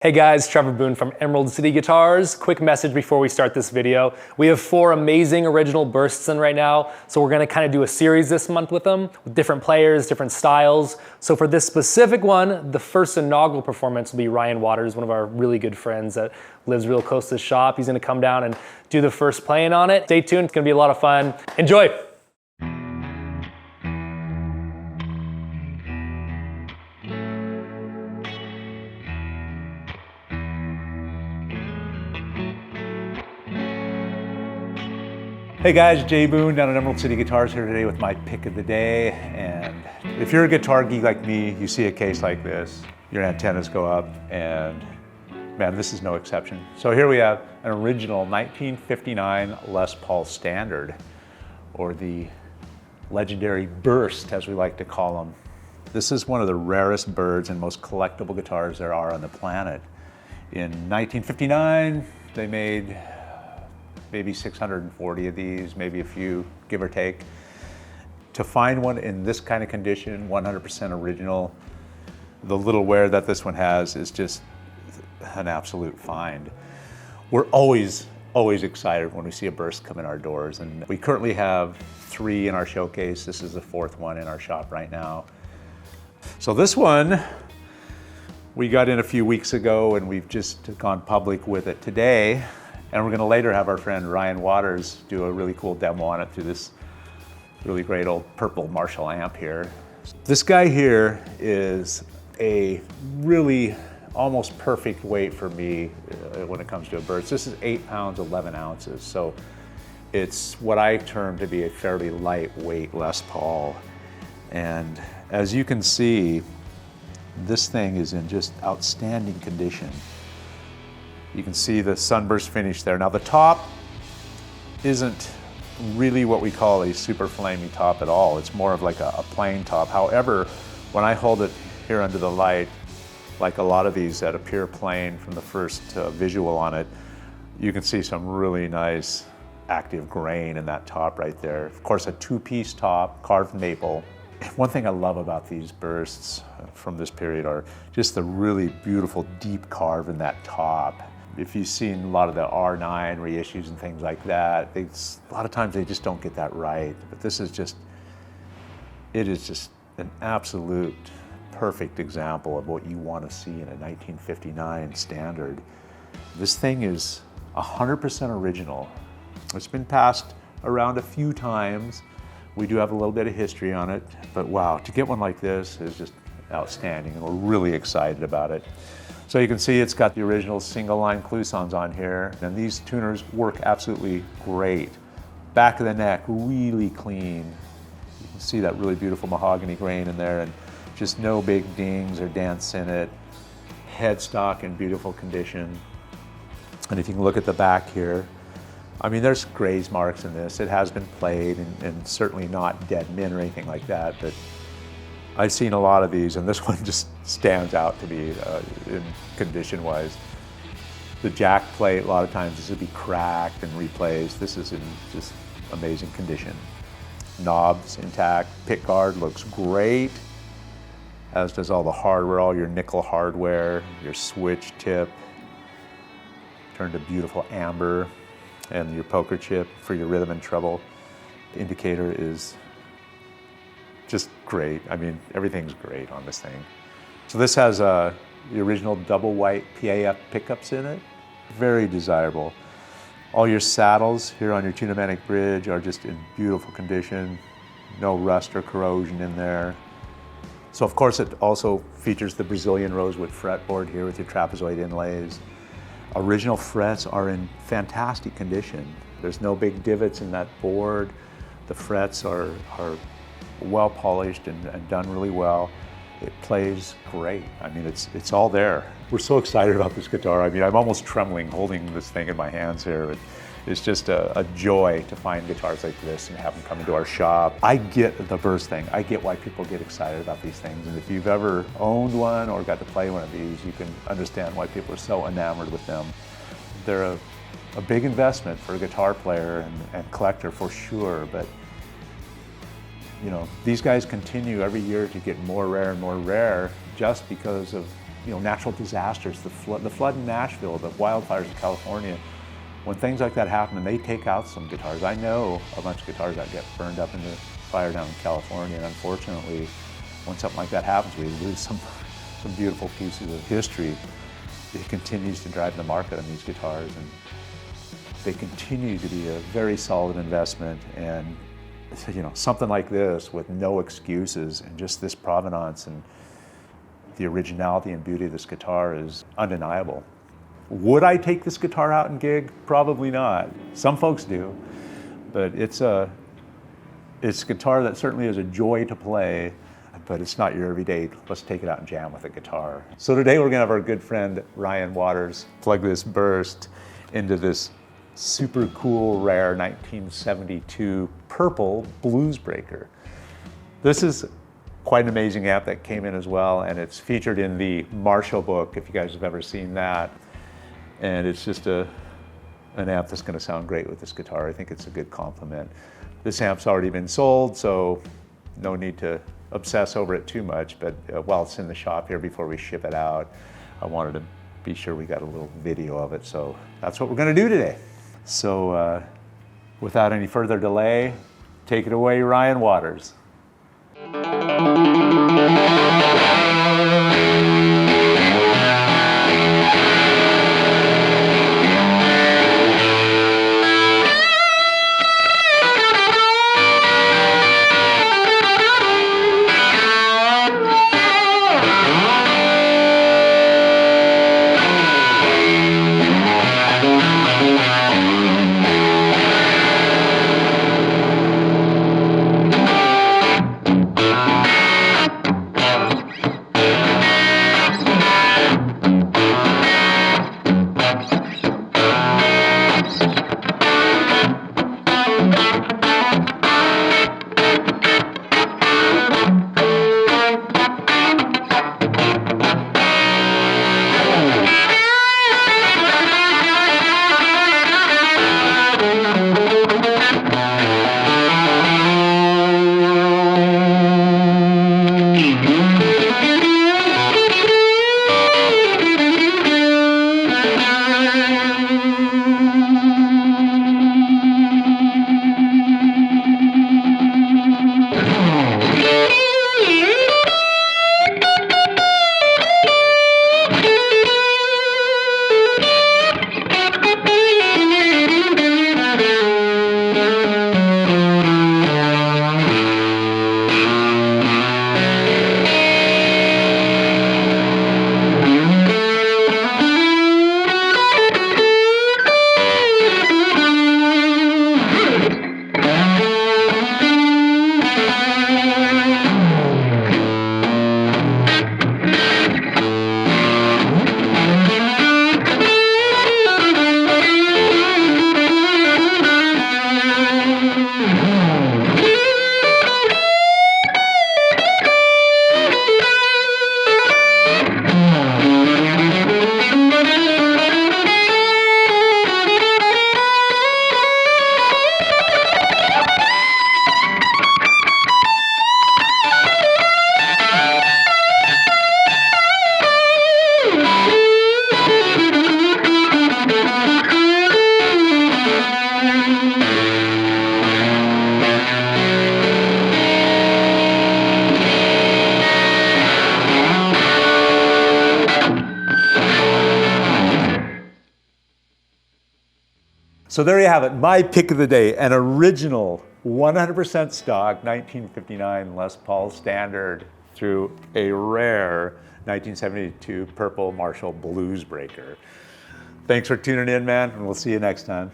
Hey guys, Trevor Boone from Emerald City Guitars. Quick message before we start this video. We have 4 amazing original bursts in right now, so we're gonna kind of do a series this month with them, with different players, different styles. So for this specific one, the first inaugural performance will be Ryan Waters, one of our really good friends that lives real close to the shop. He's gonna come down and do the first playing on it. Stay tuned, it's gonna be a lot of fun. Enjoy! Hey guys, Jay Boone down at Emerald City Guitars here today with my pick of the day. And if you're a guitar geek like me, you see a case like this, your antennas go up, and man, this is no exception. So here we have an original 1959 Les Paul Standard, or the legendary Burst as we like to call them. This is one of the rarest birds and most collectible guitars there are on the planet. In 1959, they made maybe 640 of these, maybe a few, give or take. To find one in this kind of condition, 100% original, the little wear that this one has is just an absolute find. We're always excited when we see a Burst come in our doors, and we currently have 3 in our showcase. This is the 4th one in our shop right now. So this one, we got in a few weeks ago and we've just gone public with it today. And we're gonna later have our friend Ryan Waters do a really cool demo on it through this really great old purple Marshall amp here. This guy here is a really almost perfect weight for me when it comes to a Burst. This is 8 pounds, 11 ounces. So it's what I term to be a fairly lightweight Les Paul. And as you can see, this thing is in just outstanding condition. You can see the sunburst finish there. Now the top isn't really what we call a super flamey top at all. It's more of like a plain top. However, when I hold it here under the light, like a lot of these that appear plain from the first visual on it, you can see some really nice active grain in that top right there. Of course, a 2-piece top, carved maple. One thing I love about these Bursts from this period are just the really beautiful deep carve in that top. If you've seen a lot of the R9 reissues and things like that, a lot of times they just don't get that right. But this is just, it is just an absolute perfect example of what you want to see in a 1959 Standard. This thing is 100% original. It's been passed around a few times. We do have a little bit of history on it, but wow, to get one like this is just outstanding, and we're really excited about it. So you can see it's got the original single line cloisons on here, and these tuners work absolutely great. Back of the neck, really clean. You can see that really beautiful mahogany grain in there, and just no big dings or dents in it. Headstock in beautiful condition. And if you can look at the back here, I mean, there's graze marks in this. It has been played, and certainly not dead min or anything like that, but I've seen a lot of these, and this one just stands out to me in condition-wise. The jack plate, a lot of times this would be cracked and replaced. This is in just amazing condition. Knobs intact, pick guard looks great, as does all the hardware, all your nickel hardware, your switch tip, turned to beautiful amber, and your poker chip for your rhythm and treble. The indicator is just great. I mean, everything's great on this thing. So this has the original double white PAF pickups in it. Very desirable. All your saddles here on your Tunematic bridge are just in beautiful condition. No rust or corrosion in there. So of course it also features the Brazilian rosewood fretboard here with your trapezoid inlays. Original frets are in fantastic condition. There's no big divots in that board. The frets are well polished and done really well. It plays great. I mean, it's all there. We're so excited about this guitar. I mean, I'm almost trembling holding this thing in my hands here. It's just a joy to find guitars like this and have them come into our shop. I get the Burst thing. I get why people get excited about these things. And if you've ever owned one or got to play one of these, you can understand why people are so enamored with them. They're a big investment for a guitar player and collector for sure, but you know, these guys continue every year to get more rare and more rare just because of natural disasters, the flood in Nashville, the wildfires in California. When things like that happen and they take out some guitars, I know a bunch of guitars that get burned up in the fire down in California, and unfortunately, when something like that happens, we lose some beautiful pieces of history. It continues to drive the market on these guitars, and they continue to be a very solid investment. And something like this with no excuses and just this provenance and the originality and beauty of this guitar is undeniable. Would I take this guitar out and gig? Probably not. Some folks do, but it's a guitar that certainly is a joy to play, but it's not your everyday, let's take it out and jam with a guitar. So today we're gonna have our good friend Ryan Waters plug this burst into this super cool, rare 1972 purple blues breaker. This is quite an amazing amp that came in as well, and it's featured in the Marshall book, if you guys have ever seen that. And it's just an amp that's gonna sound great with this guitar. I think it's a good compliment. This amp's already been sold, so no need to obsess over it too much, but while it's in the shop here before we ship it out, I wanted to be sure we got a little video of it, so that's what we're gonna do today. So without any further delay, take it away, Ryan Waters. So there you have it, my pick of the day, an original 100% stock 1959 Les Paul Standard through a rare 1972 purple Marshall blues breaker. Thanks for tuning in, man, and we'll see you next time.